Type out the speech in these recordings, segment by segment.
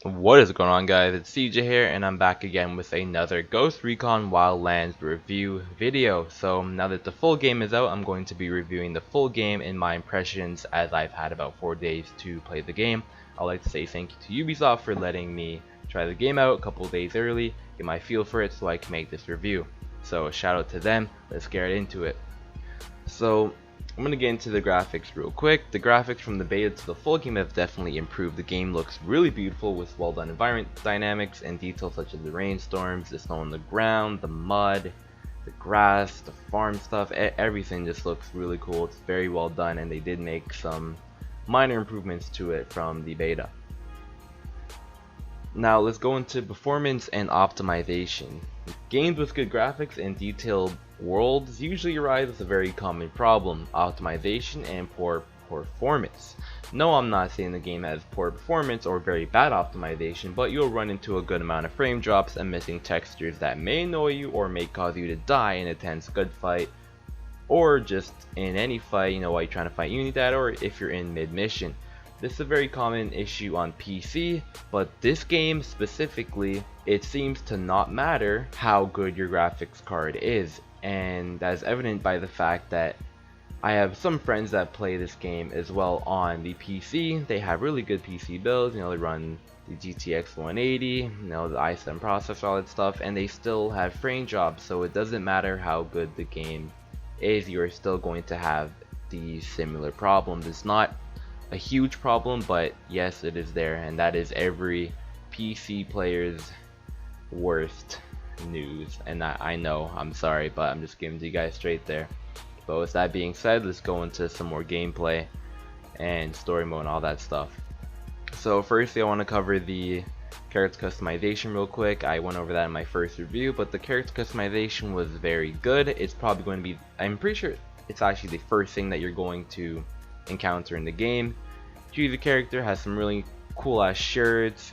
What is going on, guys? It's CJay here, and I'm back again with another Recon Wildlands review video. So now that the full game is out, I'm going to be reviewing the full game and my impressions as I've had about 4 days to play the game. I'd like to say thank you to Ubisoft for letting me try the game out a couple days early, get my feel for it so I can make this review. So shout out to them. Let's get right into it. So I'm gonna get into the graphics real quick. The graphics from the beta to the full game have definitely improved. The game looks really beautiful with well done environment dynamics and details such as the rainstorms, the snow on the ground, the mud, the grass, the farm stuff. Everything just looks really cool. It's very well done, and they did make some minor improvements to it from the beta. Now let's go into performance and optimization. Games with good graphics and detailed worlds usually arise with a very common problem: optimization and poor performance. No, I'm not saying the game has poor performance or very bad optimization, but you'll run into a good amount of frame drops and missing textures that may annoy you or may cause you to die in a tense good fight, or just in any fight, while you're trying to fight Unidad, or if you're in mid-mission. This is a very common issue on PC, but this game specifically, it seems to not matter how good your graphics card is, and that's evident by the fact that I have some friends that play this game as well on the PC. They have really good PC builds, they run the GTX 180, the i7 processor, all that stuff, and they still have frame drops. So it doesn't matter how good the game is, you're still going to have these similar problems. It's not a huge problem, but yes, it is there, and that is every PC player's worst news. And I know, I'm sorry, but I'm just giving it to you guys straight there. But with that being said, let's go into some more gameplay and story mode and all that stuff. So firstly, I want to cover the character customization real quick. I went over that in my first review, but the character customization was very good. It's probably going to be, I'm pretty sure it's actually the first thing that you're going to encounter in the game. Choose the character has some really cool ass shirts,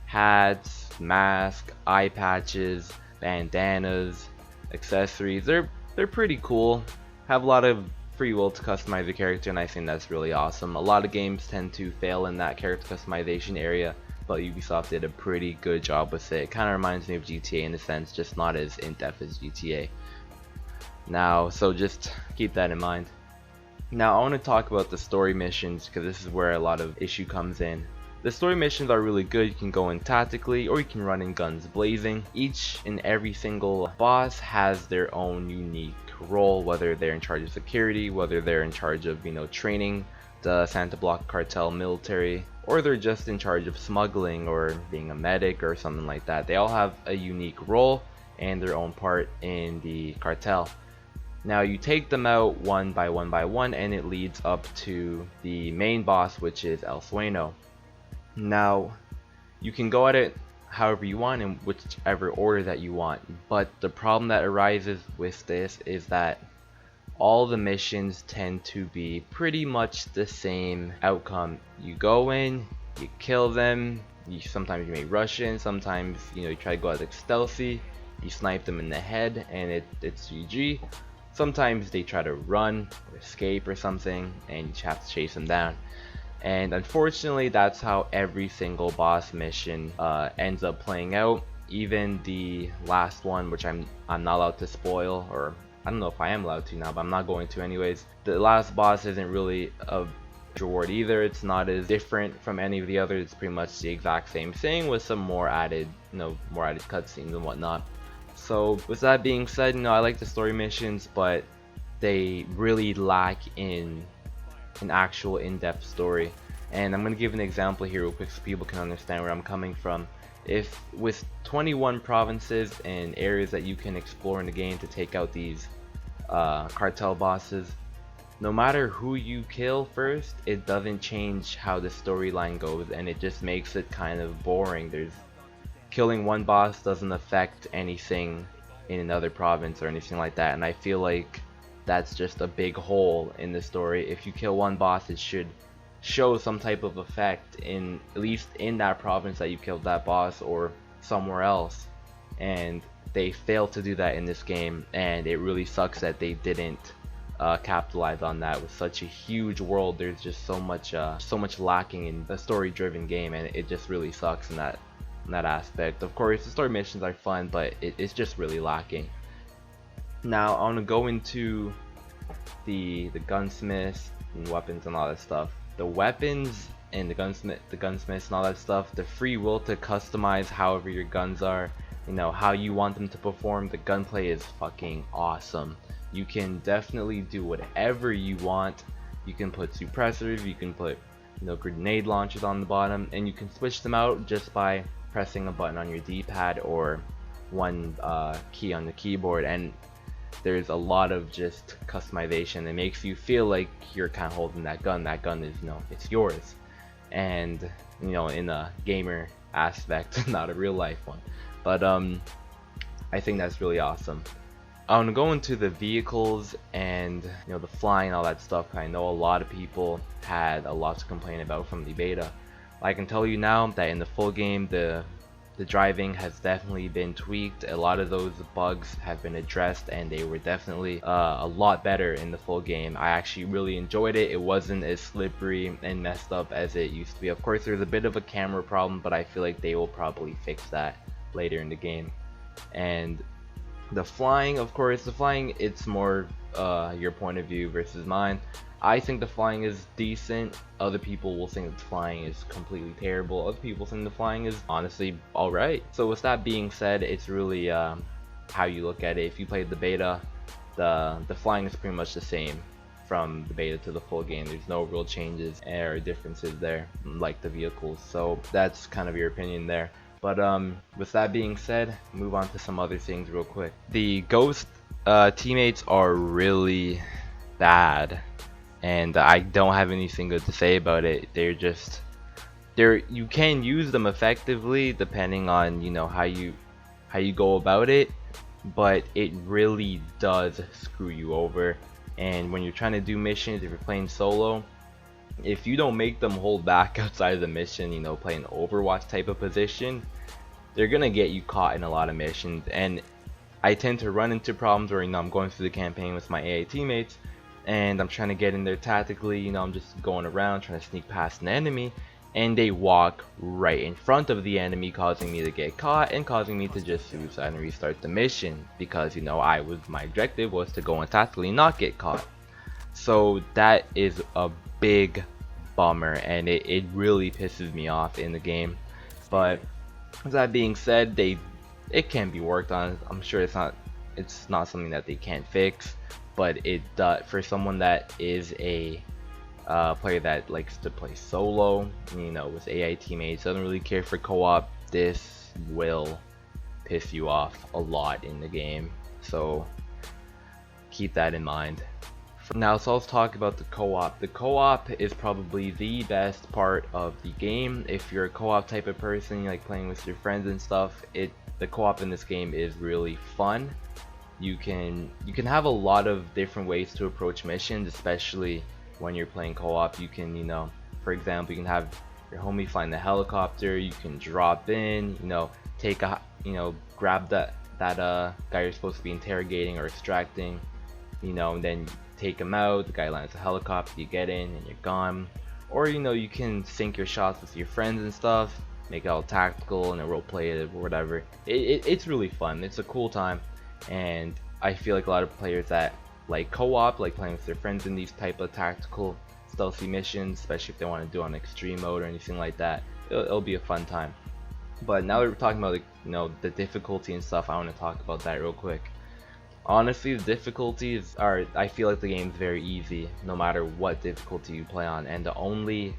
hats, mask, eye patches, bandanas, accessories. They're pretty cool. Have a lot of free will to customize the character, and I think that's really awesome. A lot of games tend to fail in that character customization area, but Ubisoft did a pretty good job with it. It kind of reminds me of GTA in a sense, just not as in-depth as GTA. Now, so just keep that in mind. Now I want to talk about the story missions, because this is where a lot of issue comes in. The story missions are really good. You can go in tactically, or you can run in guns blazing. Each and every single boss has their own unique role, whether they're in charge of security, whether they're in charge of training the Santa Block cartel military, or they're just in charge of smuggling or being a medic or something like that. They all have a unique role and their own part in the cartel. Now you take them out one by one, and it leads up to the main boss, which is El Sueno. Now you can go at it however you want, in whichever order that you want, but the problem that arises with this is that all the missions tend to be pretty much the same outcome. You go in, you kill them, sometimes you may rush in, sometimes you try to go out like stealthy, you snipe them in the head, and it's GG. Sometimes they try to run or escape or something, and you have to chase them down. And unfortunately, that's how every single boss mission ends up playing out. Even the last one, which I'm not allowed to spoil, or I don't know if I am allowed to now, but I'm not going to anyways. The last boss isn't really a reward either. It's not as different from any of the others. It's pretty much the exact same thing with some more added, more added cutscenes and whatnot. So with that being said, I like the story missions, but they really lack in an actual in-depth story. And I'm going to give an example here real quick so people can understand where I'm coming from. If with 21 provinces and areas that you can explore in the game to take out these cartel bosses, no matter who you kill first, it doesn't change how the storyline goes, and it just makes it kind of boring. Killing one boss doesn't affect anything in another province or anything like that, and I feel like that's just a big hole in the story. If you kill one boss, it should show some type of effect at least in that province that you killed that boss, or somewhere else, and they failed to do that in this game, and it really sucks that they didn't capitalize on that with such a huge world. There's just so much lacking in a story-driven game, and it just really sucks in that aspect. Of course, the story missions are fun, but it's just really lacking. Now I want to go into the gunsmiths and weapons and all that stuff. The weapons and the gunsmiths and all that stuff, the free will to customize however your guns are, you know, how you want them to perform. The gunplay is fucking awesome. You can definitely do whatever you want. You can put suppressors, you can put, you know, grenade launchers on the bottom, and you can switch them out just by pressing a button on your D-pad or one key on the keyboard. And there's a lot of just customization. It makes you feel like you're kind of holding that gun. That gun is, you know, it's yours, and you know, in a gamer aspect, not a real life one. But I think that's really awesome. I want to go into the vehicles and, you know, the flying and all that stuff. I know a lot of people had a lot to complain about from the beta. I can tell you now that in the full game, the driving has definitely been tweaked. A lot of those bugs have been addressed, and they were definitely a lot better in the full game. I actually really enjoyed it. It wasn't as slippery and messed up as it used to be. Of course, there's a bit of a camera problem, but I feel like they will probably fix that later in the game. And the flying, of course, it's more your point of view versus mine. I think the flying is decent. Other people will think the flying is completely terrible. Other people think the flying is honestly alright. So with that being said, it's really how you look at it. If you played the beta, the flying is pretty much the same from the beta to the full game. There's no real changes or differences there, like the vehicles. So that's kind of your opinion there. But with that being said, move on to some other things real quick. The ghost teammates are really bad, and I don't have anything good to say about it. You can use them effectively depending on, you know, how you go about it, but it really does screw you over. And when you're trying to do missions, if you're playing solo, if you don't make them hold back outside of the mission, you know, play an Overwatch type of position, they're gonna get you caught in a lot of missions. And I tend to run into problems where, you know, I'm going through the campaign with my AI teammates, and I'm trying to get in there tactically, you know, I'm just going around trying to sneak past an enemy, and they walk right in front of the enemy, causing me to get caught and causing me to just suicide and restart the mission, because, you know, my objective was to go and tactically not get caught. So that is a big bummer, and it really pisses me off in the game. But with that being said, it can be worked on. I'm sure it's not something that they can't fix, but it does. For someone that is a player that likes to play solo, you know, with AI teammates, doesn't really care for co-op, this will piss you off a lot in the game. So keep that in mind. Now, so let's talk about the co-op. The co-op is probably the best part of the game. If you're a co-op type of person, you like playing with your friends and stuff, the co-op in this game is really fun. You can have a lot of different ways to approach missions, especially when you're playing co-op. You can, you know, for example, you can have your homie flying the helicopter. You can drop in, you know, grab that guy you're supposed to be interrogating or extracting, you know, and then take him out. The guy lands a helicopter, you get in and you're gone. Or, you know, you can sync your shots with your friends and stuff, make it all tactical and role play it or whatever. It's really fun. It's a cool time, and I feel like a lot of players that like co-op, like playing with their friends in these type of tactical stealthy missions, especially if they want to do on extreme mode or anything like that, it'll be a fun time. But now that we're talking about, like, you know, the difficulty and stuff, I want to talk about that real quick. Honestly, the difficulties are, I feel like the game's very easy no matter what difficulty you play on, and the only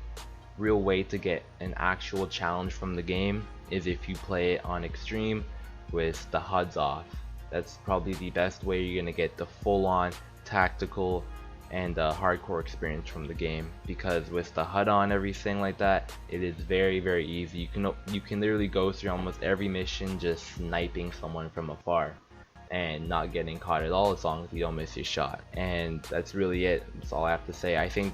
real way to get an actual challenge from the game is if you play it on extreme with the HUDs off. That's probably the best way you're gonna get the full-on tactical and hardcore experience from the game, because with the HUD on, everything like that, it is very, very easy. You can literally go through almost every mission just sniping someone from afar and not getting caught at all, as long as you don't miss your shot. And that's really it. That's all I have to say. I think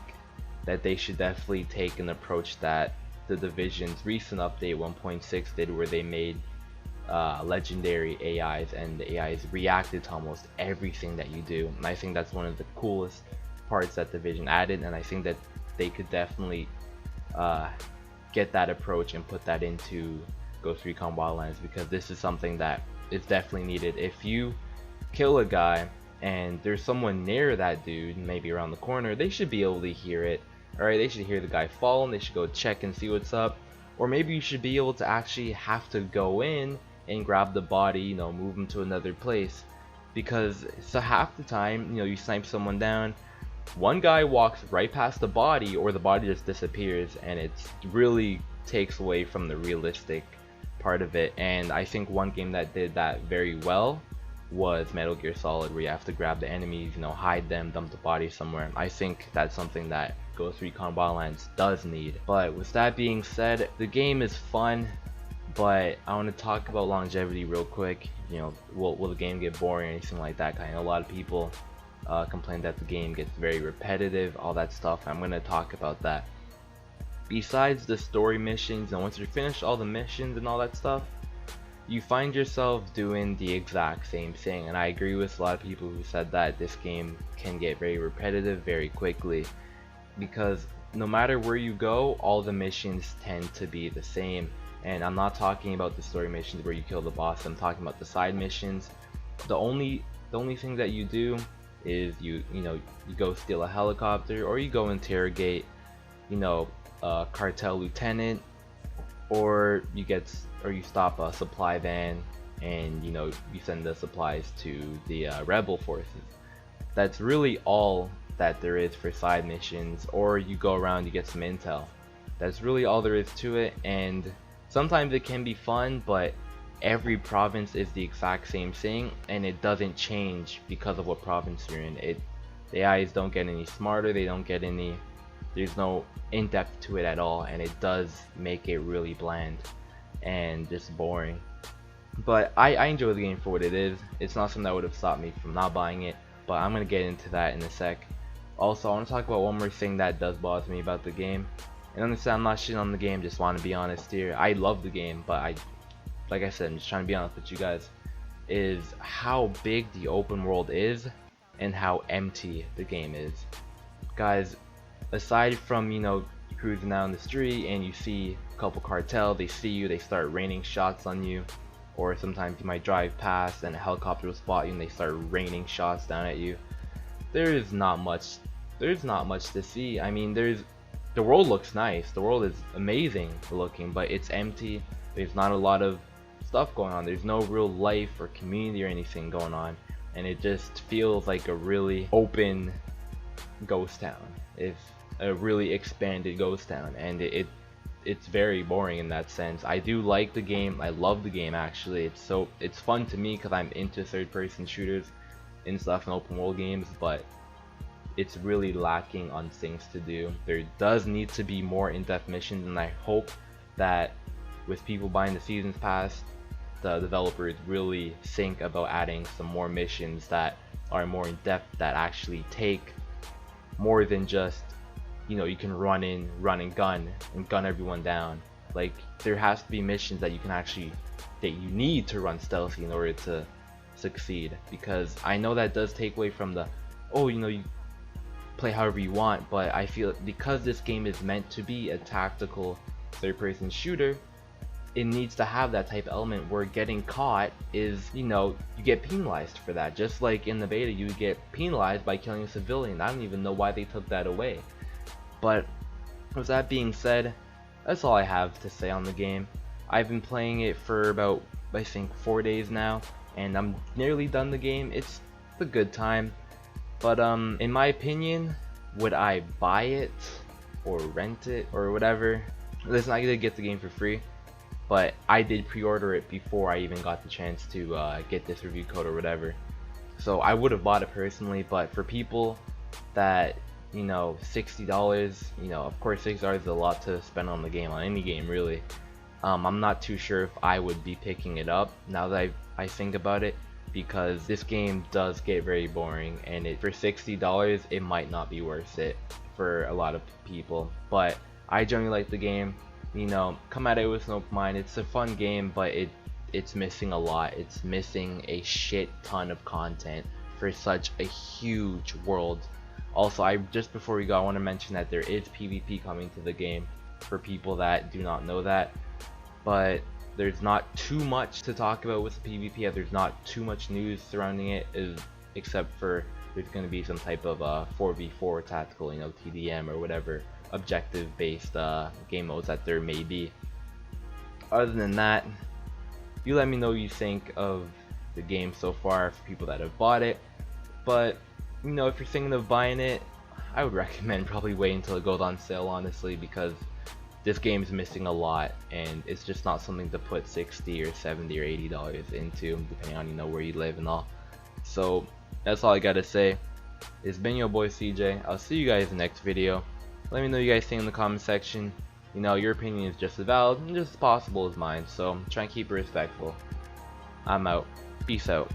that they should definitely take an approach that the Division's recent update 1.6 did, where they made legendary AIs, and the AIs reacted to almost everything that you do. And I think that's one of the coolest parts that Division added, and I think that they could definitely get that approach and put that into Ghost Recon Wildlands, because this is something that is definitely needed. If you kill a guy and there's someone near that dude, maybe around the corner, they should be able to hear it. Alright, they should hear the guy fall and they should go check and see what's up. Or maybe you should be able to actually have to go in and grab the body, you know, move them to another place. Because so half the time, you know, you snipe someone down, one guy walks right past the body, or the body just disappears, and it really takes away from the realistic part of it. And I think one game that did that very well was Metal Gear Solid, where you have to grab the enemies, you know, hide them, dump the body somewhere. I think that's something that Ghost Recon Wildlands does need. But with that being said, the game is fun, but I want to talk about longevity real quick. You know, will the game get boring or anything like that? I know a lot of people complain that the game gets very repetitive, all that stuff. I'm going to talk about that. Besides the story missions, and once you finish all the missions and all that stuff, you find yourself doing the exact same thing. And I agree with a lot of people who said that this game can get very repetitive very quickly, because no matter where you go, all the missions tend to be the same. And I'm not talking about the story missions where you kill the boss, I'm talking about the side missions. The only thing that you do is you go steal a helicopter, or you go interrogate, you know, a cartel lieutenant, or you stop a supply van, and you know, you send the supplies to the rebel forces. That's really all that there is for side missions. Or you go around, you get some intel. That's really all there is to it. And sometimes it can be fun, but every province is the exact same thing, and it doesn't change because of what province you're in. The AIs don't get any smarter, they don't get any, there's no in-depth to it at all, and it does make it really bland and just boring. But I enjoy the game for what it is. It's not something that would have stopped me from not buying it, but I'm going to get into that in a sec. Also, I want to talk about one more thing that does bother me about the game. And understand, I'm not shitting on the game, just want to be honest here. I love the game, but like I said, I'm just trying to be honest with you guys, is how big the open world is and how empty the game is. Guys, aside from, you know, cruising down the street and you see a couple cartel, they see you, they start raining shots on you. Or sometimes you might drive past and a helicopter will spot you and they start raining shots down at you. There's not much to see. I mean, the world looks nice, the world is amazing looking, but it's empty. There's not a lot of stuff going on. There's no real life or community or anything going on, and it just feels like a really open ghost town. It's a really expanded ghost town, and it's very boring in that sense. I do like the game, I love the game actually. It's fun to me because I'm into third-person shooters and stuff and open world games, but it's really lacking on things to do. There does need to be more in-depth missions, and I hope that with people buying the seasons pass, the developers really think about adding some more missions that are more in depth, that actually take more than just, you know, you can run and gun everyone down. Like, there has to be missions that you can actually, that you need to run stealthy in order to succeed. Because I know that does take away from the, oh, you know, you play however you want, but I feel because this game is meant to be a tactical third-person shooter, it needs to have that type of element where getting caught is, you know, you get penalized for that. Just like in the beta, you get penalized by killing a civilian. I don't even know why they took that away. But with that being said, that's all I have to say on the game. I've been playing it for about, I think, 4 days now, and I'm nearly done the game. It's a good time, but in my opinion, would I buy it or rent it or whatever? Listen, I did get the game for free, but I did pre-order it before I even got the chance to get this review code or whatever. So I would have bought it personally, but for people that, you know, $60, you know, of course $60 is a lot to spend on the game, on any game really. I'm not too sure if I would be picking it up now that I think about it, because this game does get very boring, and for $60 it might not be worth it for a lot of people. But I generally like the game. You know, come at it with an open mind. It's a fun game, but it's missing a lot. It's missing a shit ton of content for such a huge world. Also, just before we go, I want to mention that there is PvP coming to the game for people that do not know that, but there's not too much to talk about with PvP. There's not too much news surrounding it, except for there's going to be some type of 4v4 tactical, you know, TDM or whatever objective based game modes that there may be. Other than that, you let me know what you think of the game so far for people that have bought it. But you know, if you're thinking of buying it, I would recommend probably wait until it goes on sale, honestly, because this game is missing a lot and it's just not something to put $60 or $70 or $80 into, depending on, you know, where you live and all. So that's all I gotta say. It's been your boy CJ. I'll see you guys in the next video. Let me know what you guys think in the comment section. You know, your opinion is just as valid and just as possible as mine, so try and keep it respectful. I'm out. Peace out.